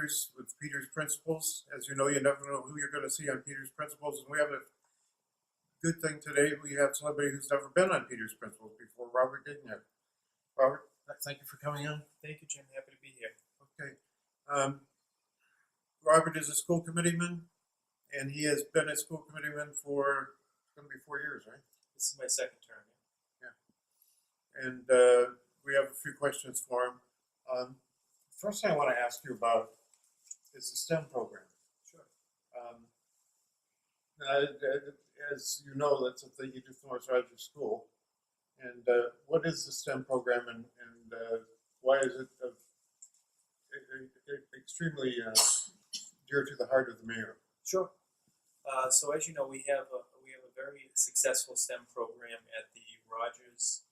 Peters with Peters Principals. As you know never know who you're going to see on Peters Principals, and we have a good thing today. We have somebody who's never been on Peters Principals before, Robert Gignac. Robert, thank you for coming on. Thank you, Jim. Happy to be here. Okay. Robert is a school committeeman, and he has been a school committeeman for, it's going to be 4 years, right? This is my second term. Yeah. And we have a few questions for him. First thing I want to ask you about is the STEM program. Sure. As you know, that's a thing you do for North Roger School. And what is the STEM program, and why is it extremely dear to the heart of the mayor? Sure. So as you know, we have a very successful STEM program at the Rogers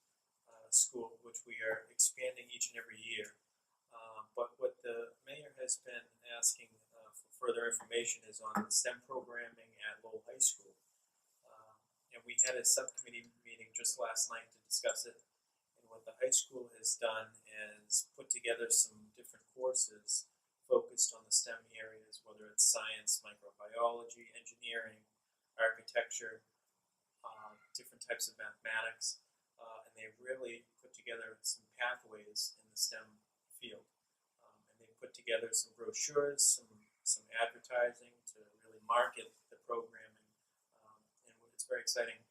School, which we are expanding each and every year. But what the mayor has been asking for further information is on the STEM programming at Lowell High School. And we had a subcommittee meeting just last night to discuss it. And what the high school has done is put together some different courses focused on the STEM areas, whether it's science, microbiology, engineering, architecture, different types of mathematics. And they've really put together some pathways in the STEM field. And they put together some brochures, some advertising to really market the programming. And it's very exciting.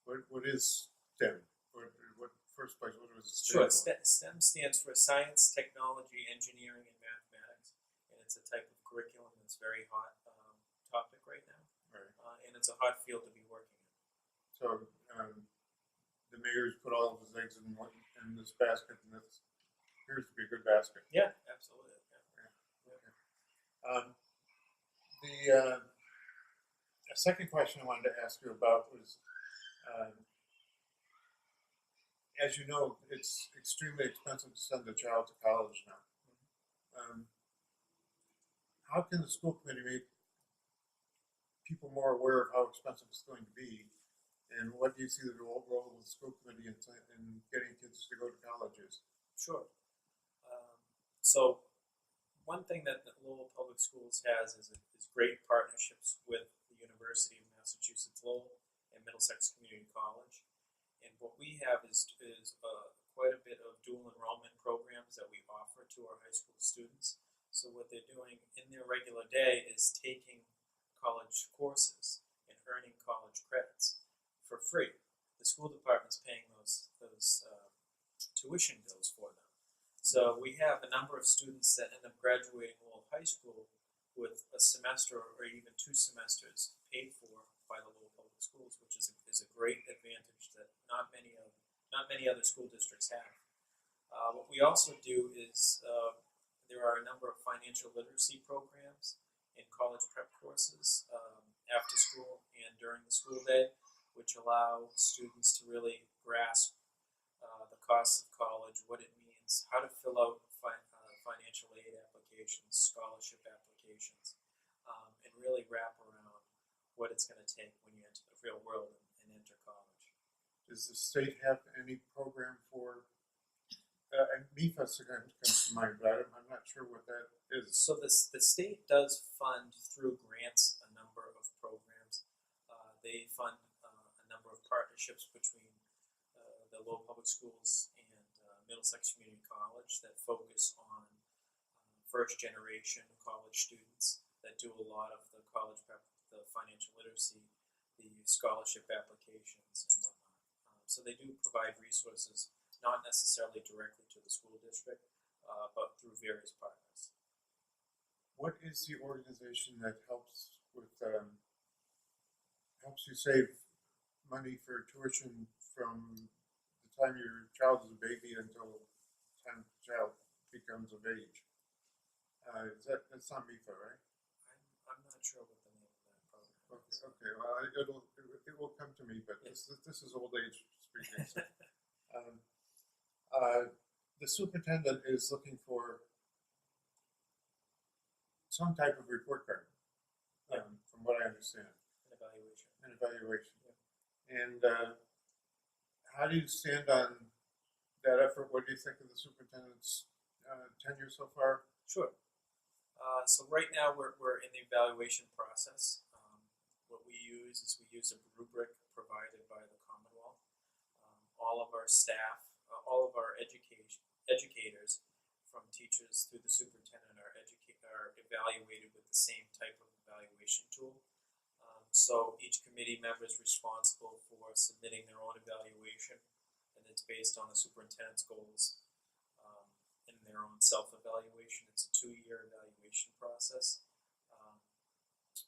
What is STEM? First place, what was it? Sure. STEM stands for Science, Technology, Engineering, and Mathematics, and it's a type of curriculum that's very hot topic right now. Right. And it's a hot field to be working in. So the mayor's put all of his eggs in this basket, and this appears to be a good basket. Yeah, absolutely. Yeah. The second question I wanted to ask you about was, as you know, it's extremely expensive to send a child to college now. How can the school committee make people more aware of how expensive it's going to be? And what do you see the role of the school committee in getting kids to go to colleges? Sure. So one thing that the Lowell Public Schools has is great partnerships with the University of Massachusetts Lowell and Middlesex Community College. And what we have is quite a bit of dual enrollment programs that we offer to our high school students. So what they're doing in their regular day is taking college courses and earning college credits for free. The school department's paying those tuition bills for them. So we have a number of students that end up graduating Lowell High School with a semester or even 2 semesters paid for by the Lowell Public Schools, which is a great advantage that not many other school districts have. What we also do is there are a number of financial literacy programs and college prep courses after school and during the school day, which allow students to really grasp the costs of college, what it means, how to fill out financial aid applications, scholarship applications, and really wrap around what it's going to take when you enter the real world and enter college. Does the state have any program for, MIFAS comes to mind, but I'm not sure what that is. So the state does fund through grants a number of programs. They fund a number of partnerships between the Lowell Public Schools and Middlesex Community College that focus on first generation college students that do a lot of the college prep, the financial literacy, the scholarship applications, and whatnot. So they do provide resources, not necessarily directly to the school district, but through various partners. What is the organization that helps with helps you save money for tuition from the time your child is a baby until the time the child becomes of age? That's not MIFA, right? I'm not sure what the name of that program is. Okay. Well, it will come to me, but Yes. this is old age speaking. So, the superintendent is looking for some type of report card, from what I understand. An evaluation. An evaluation. Yeah. And how do you stand on that effort? What do you think of the superintendent's tenure so far? Sure. So right now we're in the evaluation process. What we use is we use a rubric provided by the Commonwealth. All of our staff, all of our educators, from teachers through the superintendent, are evaluated with the same type of evaluation tool. So each committee member is responsible for submitting their own evaluation, and it's based on the superintendent's goals in their own self-evaluation. It's a 2-year evaluation process.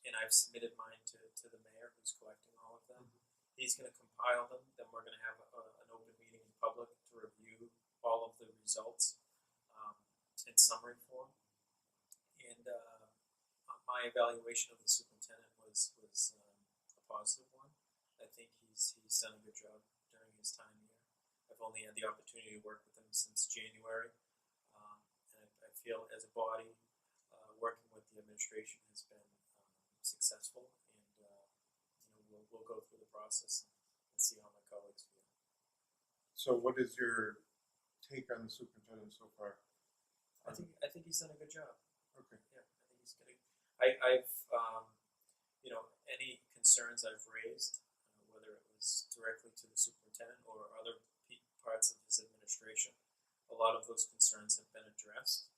And I've submitted mine to the mayor, who's collecting all of them. He's going to compile them. Then we're going to have an open meeting in public to review all of the results in summary form. And my evaluation of the superintendent was a positive one. I think he's done a good job during his time here. I've only had the opportunity to work with him since January, and I feel as a body, working with the administration has been successful, and we'll go through the process and see how my colleagues feel. So what is your take on the superintendent so far? I think he's done a good job. Okay. Yeah, I think he's good. I've any concerns I've raised, whether it was directly to the superintendent or other parts of his administration, a lot of those concerns have been addressed.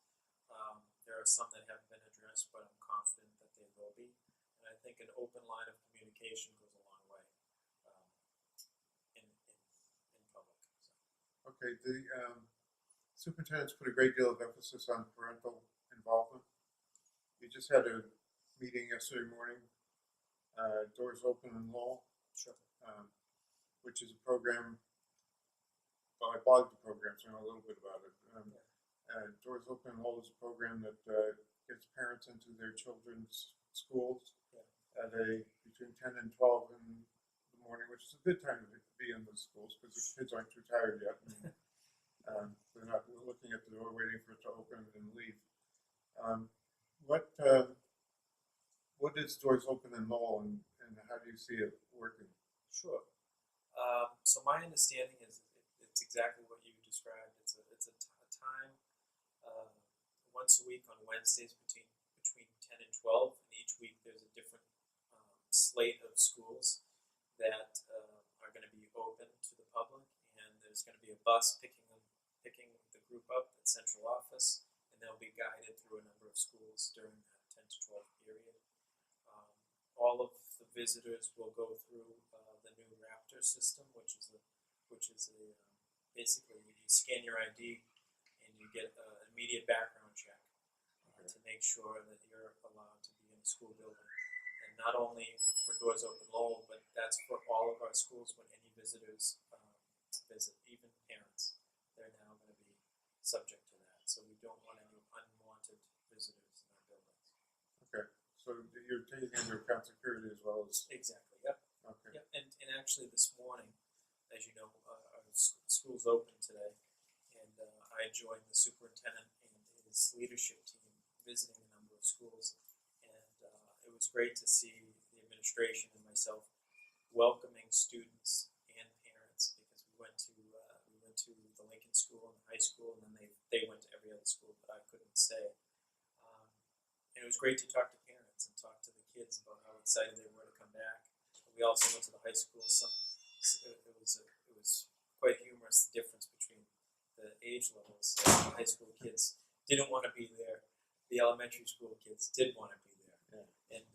There are some that haven't been addressed, but I'm confident that they will be. And I think an open line of communication goes a long way in public. So. Okay, the superintendent's put a great deal of emphasis on parental involvement. We just had a meeting yesterday morning, Doors Open in Lowell, Sure. which is a program. Well, I blogged the program, so I know a little bit about it. Doors Open in Lowell is a program that gets parents into their children's schools at between 10 and 12 in the morning, which is a good time to be in the schools because the kids aren't too tired yet. And, they're not looking at the door waiting for it to open and leave. What is Doors Open in Lowell, and how do you see it working? Sure. So my understanding is it's exactly what you described. It's a time once a week on Wednesdays between 10 and 12, and each week there's a different slate of schools that are going to be open to the public, and there's going to be a bus picking the group up at central office, and they'll be guided through a number of schools during that 10 to 12 period. All of the visitors will go through the new Raptor system, which is basically you scan your ID and you get an immediate background check to make sure that you're allowed to be in a school building. And not only for Doors Open Lowell, but that's for all of our schools when any visitors visit, even parents. They're now going to be subject to that. So we don't want any unwanted visitors in our buildings. Okay, so you're taking into account security as well as... Exactly, yep. Okay. Yep. And actually this morning, as you know, our school's open today, and I joined the superintendent and his leadership team visiting a number of schools, and it was great to see the administration and myself welcoming students and parents, because we went to the Lincoln School and the high school, and then they went to every other school that I couldn't say. And it was great to talk to parents and talk to the kids about how excited they were to come back. We also went to the high school. It was quite humorous, the difference between the age levels. The high school kids didn't want to be there. The elementary school kids did want to be there. Yeah. And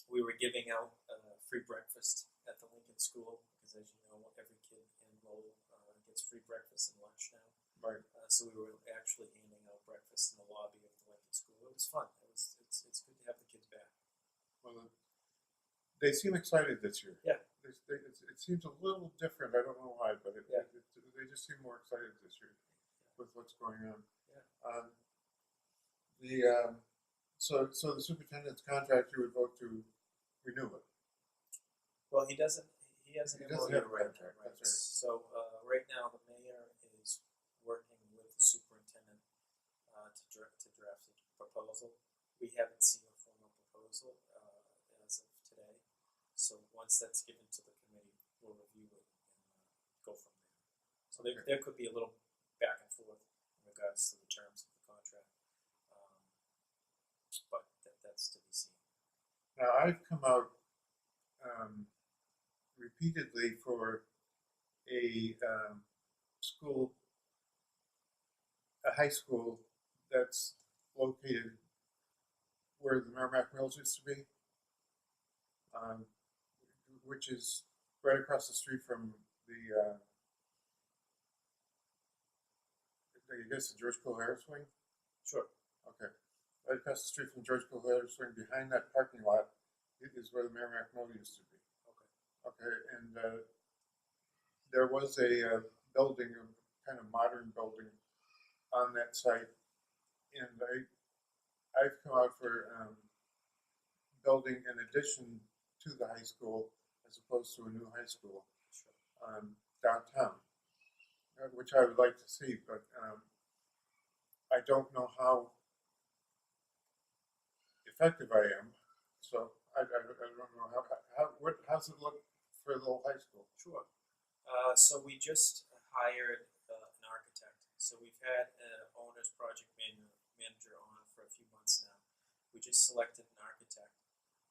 we were giving out free breakfast at the Lincoln School, because as you know, every kid in Lowell gets free breakfast and lunch now. Right. So we were actually handing out breakfast in the lobby of the Lincoln School. It was fun. It's good to have the kids back. Well, they seem excited this year. Yeah. It seems a little different. I don't know why, but they just seem more excited this year with what's going on. Yeah. So the superintendent's contract, you would vote to renew it. Well, he doesn't. He has an He doesn't have a contract. Right. That's right. So right now, the mayor is working with the superintendent to draft a proposal. We haven't seen a formal proposal as of today. So once that's given to the committee, we'll review it and go from there. So there could be a little back and forth in regards to the terms of the contract. that's to be seen. Now, I've come out repeatedly for a school, a high school that's located where the Merrimack Mills used to be, um, which is right across the street from the, I guess, the George Collier Swing. Sure. Okay, right across the street from George Collier Swing, behind that parking lot, is where the Merrimack Mill used to be. Okay. Okay, and there was a building, a kind of modern building, on that site, and I've come out for building in addition to the high school as opposed to a new high school Sure. downtown, which I would like to see, but I don't know how effective I am, so I don't know how's it look for the whole high school. Sure. So we just hired an architect. So we've had an owner's project manager on for a few months now. We just selected an architect,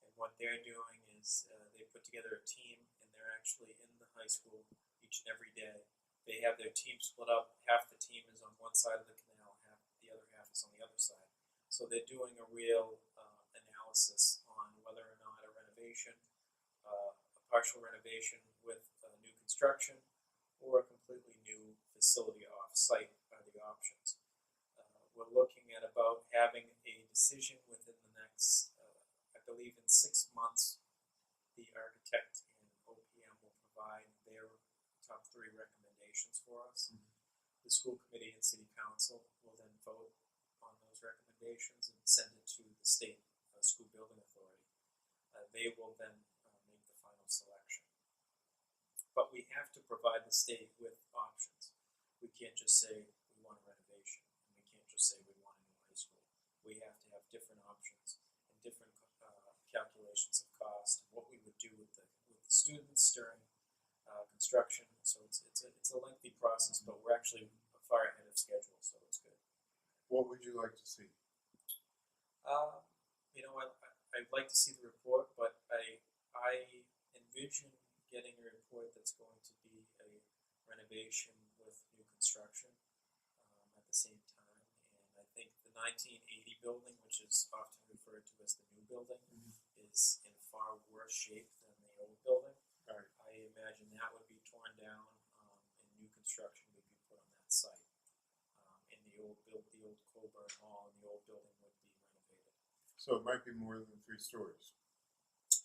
and what they're doing is they put together a team, and they're actually in the high school each and every day. They have their team split up. Half the team is on one side of the canal, the other half is on the other side. So they're doing a real analysis on whether or not a renovation, a partial renovation with new construction, or a completely new facility off-site are the options. We're looking at about having a decision within the next, I believe in 6 months, the architect and OPM will provide their top 3 recommendations for us. Mm-hmm. The school committee and city council will then vote on those recommendations and send it to the state school building authority. They will then make the final selection. But we have to provide the state with options. We can't just say we want a renovation, and we can't just say we want a new high school. We have to have different options and different calculations of cost, and what we would do with the students during construction. So it's a lengthy process, but we're actually far ahead of schedule, so it's good. What would you like to see? I'd like to see the report, but I envision getting a report that's going to be a renovation with new construction at the same time. And I think the 1980 building, which is often referred to as the new building, is in far worse shape than the old building. Right. I imagine that would be torn down and new construction would be put on that site. And the old Colburn Hall and the old building would be renovated. So it might be more than 3 stories.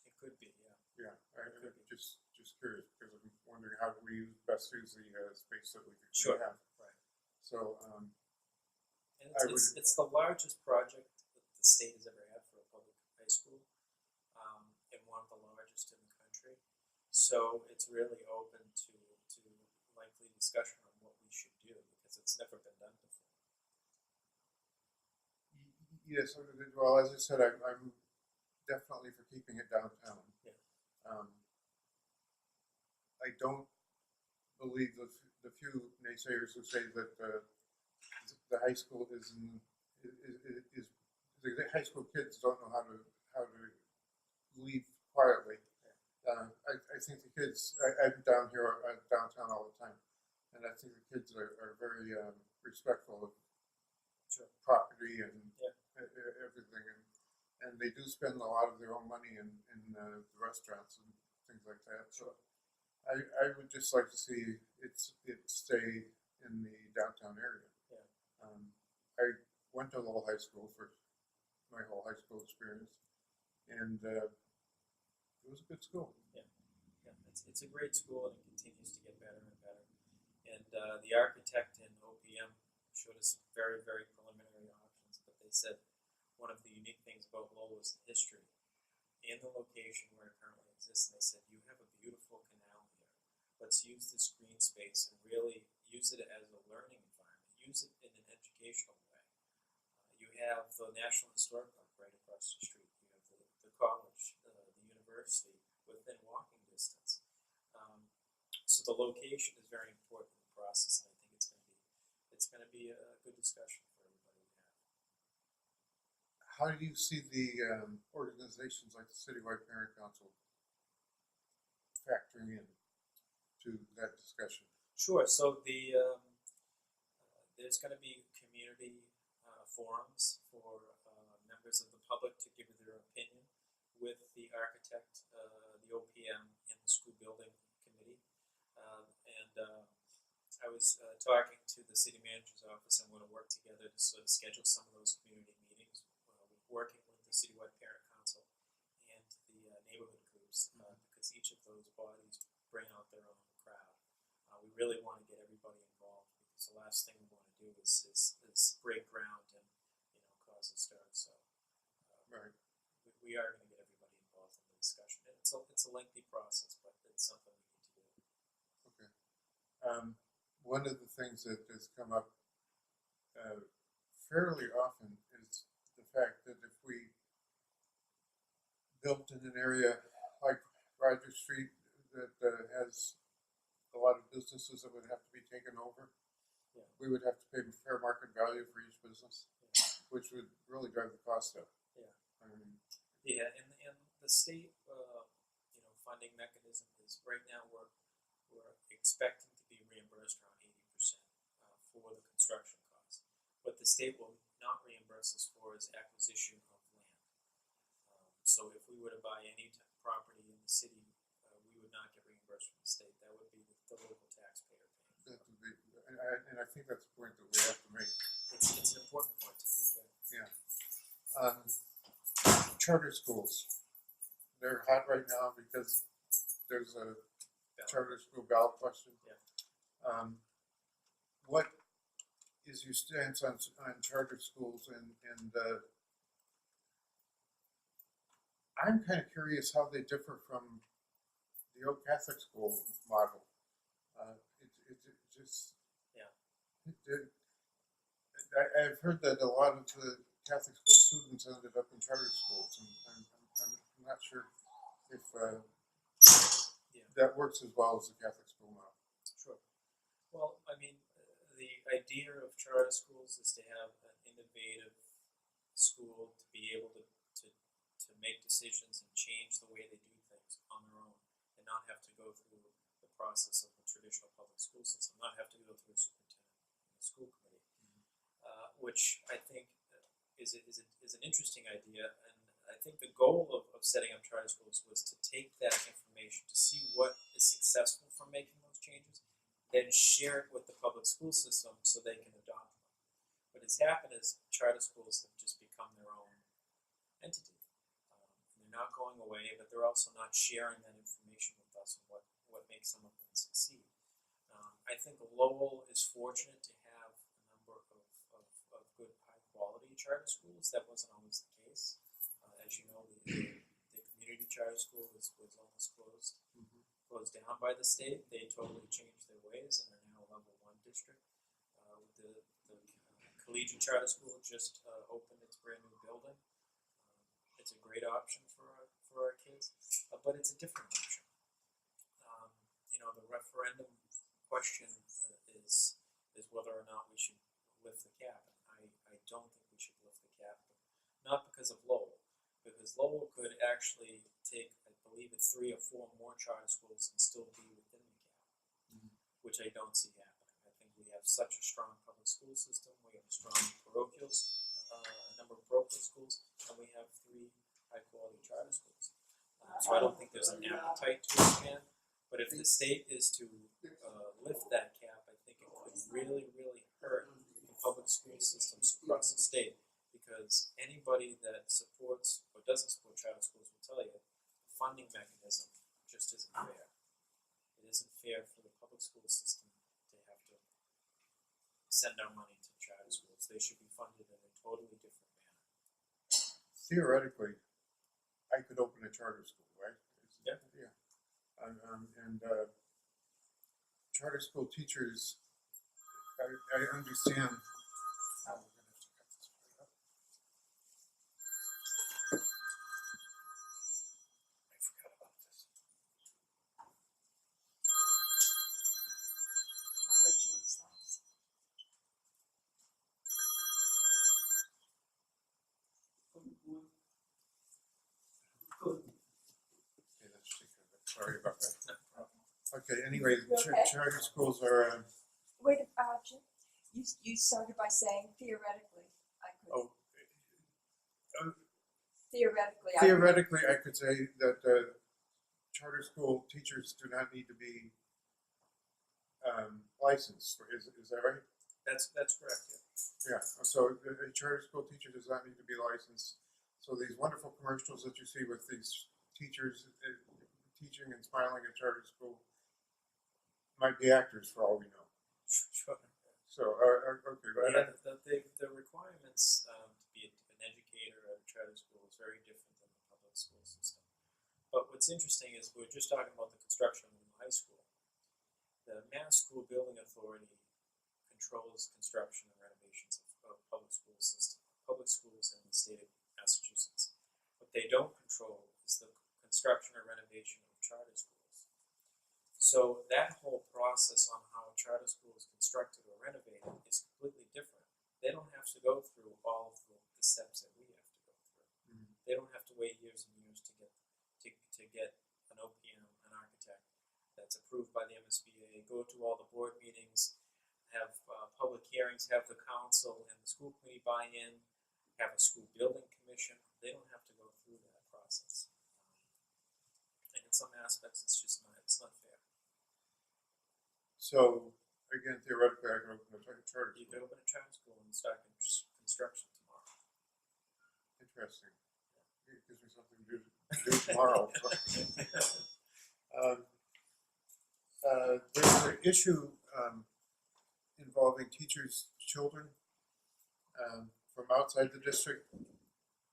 It could be, yeah. Yeah, I'm just curious because I'm wondering how do we best use the space that we have. Right. So, and it's the largest project that the state has ever had for a public high school, and one of the largest in the country. So it's really open to likely discussion on what we should do because it's never been done before. yes, well, as I said, I'm definitely for keeping it downtown. Yeah. I don't believe the few naysayers who say that the high school is the high school kids don't know how to leave quietly. I think the kids. I'm down here downtown all the time, and I think the kids are very respectful of property and everything, and they do spend a lot of their own money in the restaurants and things like that. So I would just like to see it stay in the downtown area. Yeah. I went to Lowell High School for my whole high school experience, and it was a good school. Yeah, it's a great school, and it continues to get better and better. And the architect and OPM showed us some very, very preliminary options, but they said one of the unique things about Lowell is the history and the location where it currently exists. And they said, you have a beautiful canal here. Let's use this green space and really use it as a learning environment. Use it in an educational way. You have the National Historic Park right across the street. You have the college, the university within walking distance. So the location is very important in the process, and I think it's going to be a good discussion for everybody to have. how do you see the organizations like the Citywide Parent Council factoring in to that discussion? Sure. So there's going to be community forums for members of the public to give their opinion with the architect, the OPM, and the school building committee. I was talking to the city manager's office, and we're going to work together to sort of schedule some of those community meetings, working with the Citywide Parent Council and the neighborhood groups, because each of those bodies bring out their own crowd. We really want to get everybody involved, because the last thing we want to do is break ground and cause a stir. So Right. we are going to get everybody involved in the discussion. And it's a lengthy process, but it's something we need to do. Okay. One of the things that has come up fairly often is the fact that if we built in an area like Roger Street that has a lot of businesses that would have to be taken over, Yeah. we would have to pay fair market value for each business, which would really drive the cost up. Yeah. I mean, Yeah, and the state, funding mechanism is right now we're expecting to be reimbursed around 80% for the construction costs. What the state will not reimburse us for is acquisition of land. So if we were to buy any property in the city, we would not get reimbursed from the state. That would be the local taxpayer paying. that would be, and I think that's the point that we have to make. It's an important point to make. Yeah. Charter schools, they're hot right now because there's a charter school ballot question. Yeah. What is your stance on charter schools, and I'm kind of curious how they differ from the old Catholic school model. It just, Yeah. I've heard that a lot of the Catholic school students ended up in charter schools, and I'm not sure if that works as well as the Catholic school model. Sure. Well, I mean, the idea of charter schools is to have an innovative school to be able to make decisions and change the way they do things on their own, and not have to go through the process of the traditional public school system, not have to go through a superintendent and a school committee, which I think is an interesting idea. And I think the goal of setting up charter schools was to take that information, to see what is successful from making those changes, then share it with the public school system so they can adopt them. What has happened is charter schools have just become their own entity. They're not going away, but they're also not sharing that information with us and what makes some of them succeed. I think Lowell is fortunate to have a number of good, high-quality charter schools. That wasn't always the case. As you know, the community charter school was almost closed down by the state. They totally changed their ways and are now a level 1 district. The collegiate charter school just opened its brand new building. It's a great option for our kids, but it's a different option. The referendum question is whether or not we should lift the cap. And I don't think we should lift the cap, but not because of Lowell, because Lowell could actually take, I believe it's 3 or 4 more charter schools and still be within the cap, which I don't see happening. I think we have such a strong public school system. We have a strong parochials, a number of parochial schools, and we have 3 high-quality charter schools. So I don't think there's an appetite to expand. But if the state is to lift that cap, I think it could really, really hurt the public school systems across the state, because anybody that supports or doesn't support charter schools will tell you the funding mechanism just isn't fair. It isn't fair for the public school system to have to send our money to charter schools. They should be funded in a totally different manner. Theoretically, I could open a charter school, right? Yeah. And charter school teachers, I understand. Oh, we're gonna have to cut this part up. I forgot about this. I'll wait till it stops. sorry about that. Okay, anyway, You okay? charter schools are, Wait, Jim, you started by saying theoretically, I could, oh, theoretically, theoretically, I could say that charter school teachers do not need to be licensed. Is that right? That's correct. Yeah. Yeah. So a charter school teacher does not need to be licensed. So these wonderful commercials that you see with these teachers teaching and smiling at charter school might be actors for all we know. Sure. So okay, go Yeah, ahead. the requirements to be an educator at a charter school is very different than the public school system. But what's interesting is we're just talking about the construction of the high school. The Mass School Building Authority controls construction and renovations of public school system, public schools in the state of Massachusetts. What they don't control is the construction or renovation of charter schools. So that whole process on how a charter school is constructed or renovated is completely different. They don't have to go through all of the steps that we have to go through. Mm-hmm. They don't have to wait years and years to get an OPM, an architect that's approved by the MSBA, go to all the board meetings, have public hearings, have the council and the school committee buy in, have a school building commission. They don't have to go through that process. And in some aspects, it's not fair. So again, theoretically, I can open a charter You school. could open a charter school and start construction tomorrow. Interesting. It gives me something to do tomorrow. There's an issue involving teachers' children from outside the district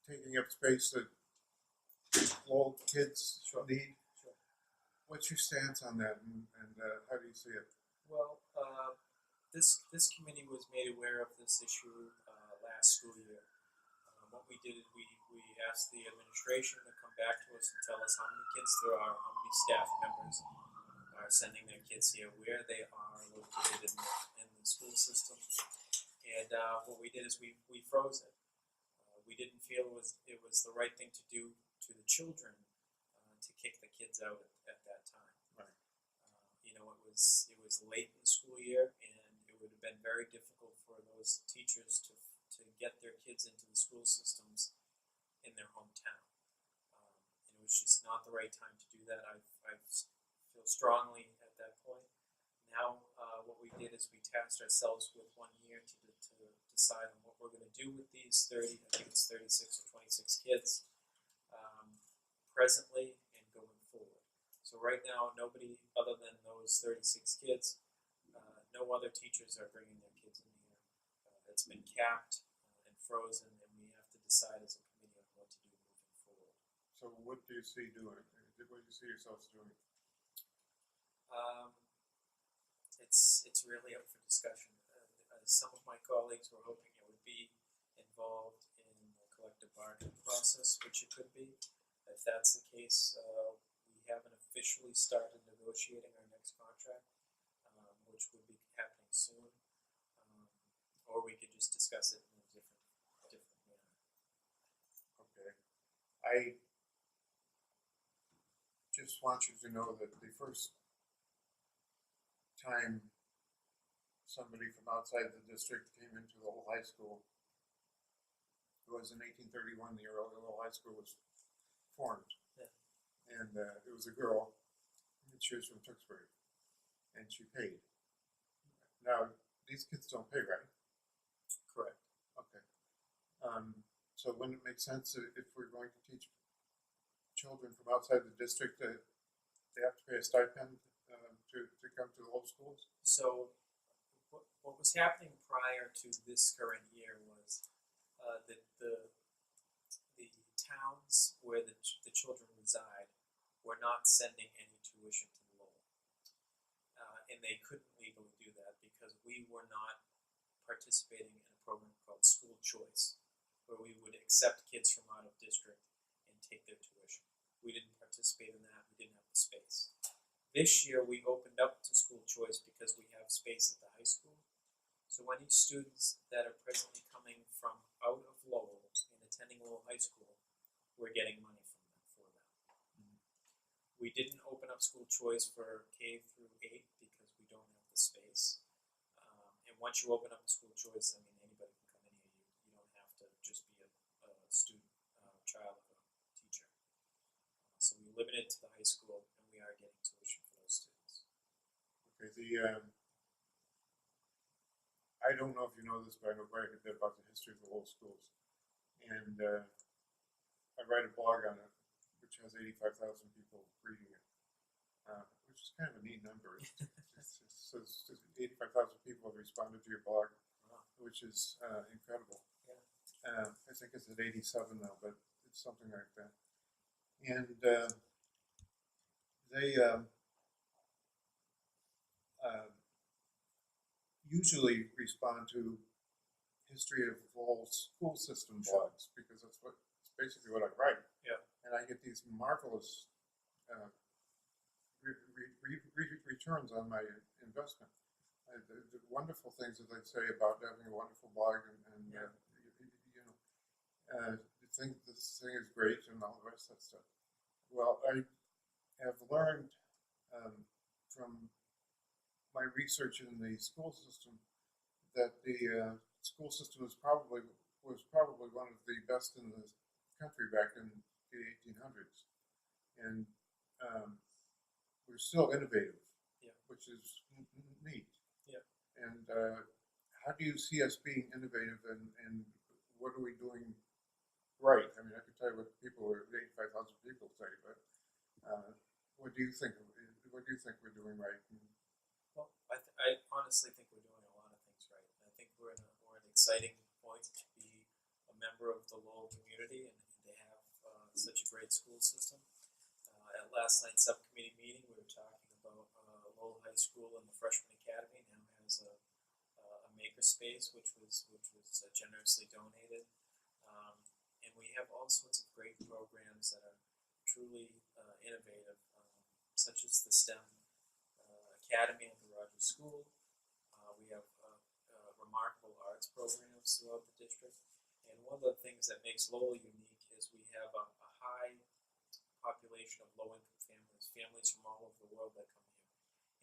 taking up space that little kids need. Sure. What's your stance on that, and how do you see it? Well, this committee was made aware of this issue last school year. What we did is we asked the administration to come back to us and tell us how many kids there are, how many staff members are sending their kids here, where they are located in the school system. And what we did is we froze it. We didn't feel it was the right thing to do to the children to kick the kids out at that time. Right. It was late in the school year, and it would have been very difficult for those teachers to get their kids into the school systems in their hometown. And it was just not the right time to do that. I feel strongly at that point. Now, what we did is we tasked ourselves with 1 year to decide on what we're going to do with these 30, I think it's 36 or 26 kids presently and going forward. So right now, nobody other than those 36 kids, no other teachers are bringing their kids in here. It's been capped and frozen, and we have to decide as a committee on what to do moving forward. So what do you see doing? What do you see yourselves doing? It's really up for discussion. Some of my colleagues were hoping it would be involved in the collective bargaining process, which it could be. If that's the case, we haven't officially started negotiating our next contract, which would be happening soon. Or we could just discuss it in a different manner. Okay. I just want you to know that the first time somebody from outside the district came into the Lowell High School, it was in 1831, the year the Lowell High School was formed. Yeah. And it was a girl, and she was from Tewksbury, and she paid. Now, these kids don't pay, right? Correct. Okay. So wouldn't it make sense if we're going to teach children from outside the district that they have to pay a stipend to come to the Lowell schools? So what was happening prior to this current year was that the towns where the children reside were not sending any tuition to Lowell. And they couldn't legally do that because we were not participating in a program called School Choice, where we would accept kids from out of district and take their tuition. We didn't participate in that. We didn't have the space. This year we opened up to School Choice because we have space at the high school. So any students that are presently coming from out of Lowell and attending Lowell High School, we're getting money from them for that. We didn't open up school choice for K through 8 because we don't have the space. And once you open up school choice, I mean, anybody can come in here. You don't have to just be a student, child of a teacher. So we limit it to the high school, and we are getting tuition for those students. Okay, I don't know if you know this, but I know quite a bit about the history of the Lowell schools. And I write a blog on it, which has 85,000 people reading it, which is kind of a neat number. It says 85,000 people have responded to your blog, which is incredible. Yeah. I think it's at 87 now, but it's something like that. And they usually respond to history of the whole school system blogs, because that's basically what I write. Yeah. And I get these marvelous returns on my investment. The wonderful things that they say about having a wonderful blog, and you think this thing is great and all the rest of that stuff. Well, I have learned from my research in the school system that the school system was probably one of the best in the country back in the 1800s, and we're still innovative, which is neat. Yeah. And how do you see us being innovative, and what are we doing right? I mean, I can tell you what 85,000 people say, but what do you think? What do you think we're doing right? Well, I honestly think we're doing a lot of things right. I think we're at an exciting point to be a member of the Lowell community and to have such a great school system. At last night's subcommittee meeting, we were talking about Lowell High School and the Freshman Academy now has a makerspace, which was generously donated, and we have all sorts of great programs that are truly innovative, such as the STEM Academy at the Rogers School. We have remarkable arts programs throughout the district, and one of the things that makes Lowell unique is we have a high population of low-income families from all over the world that come here.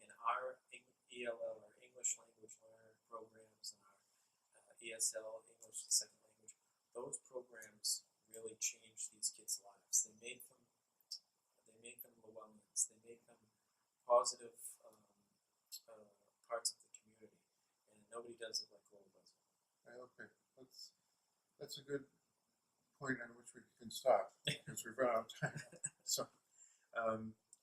And our ELL, our English language learner programs, and our ESL, English as a second language, those programs really change these kids' lives. They make them Llewellyans. They make them positive parts of the community, and nobody does it like Lowell does it. Okay, that's a good point on which we can stop, because we've run out of time. So,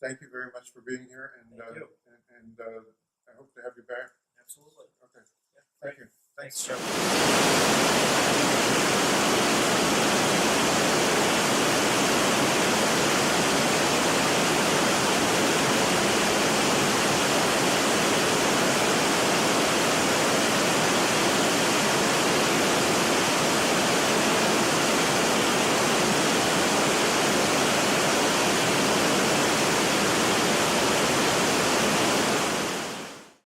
thank you very much for being here, and Thank you. and I hope to have you back. Absolutely. Okay. Yeah. Thank you. Thanks, Chuck.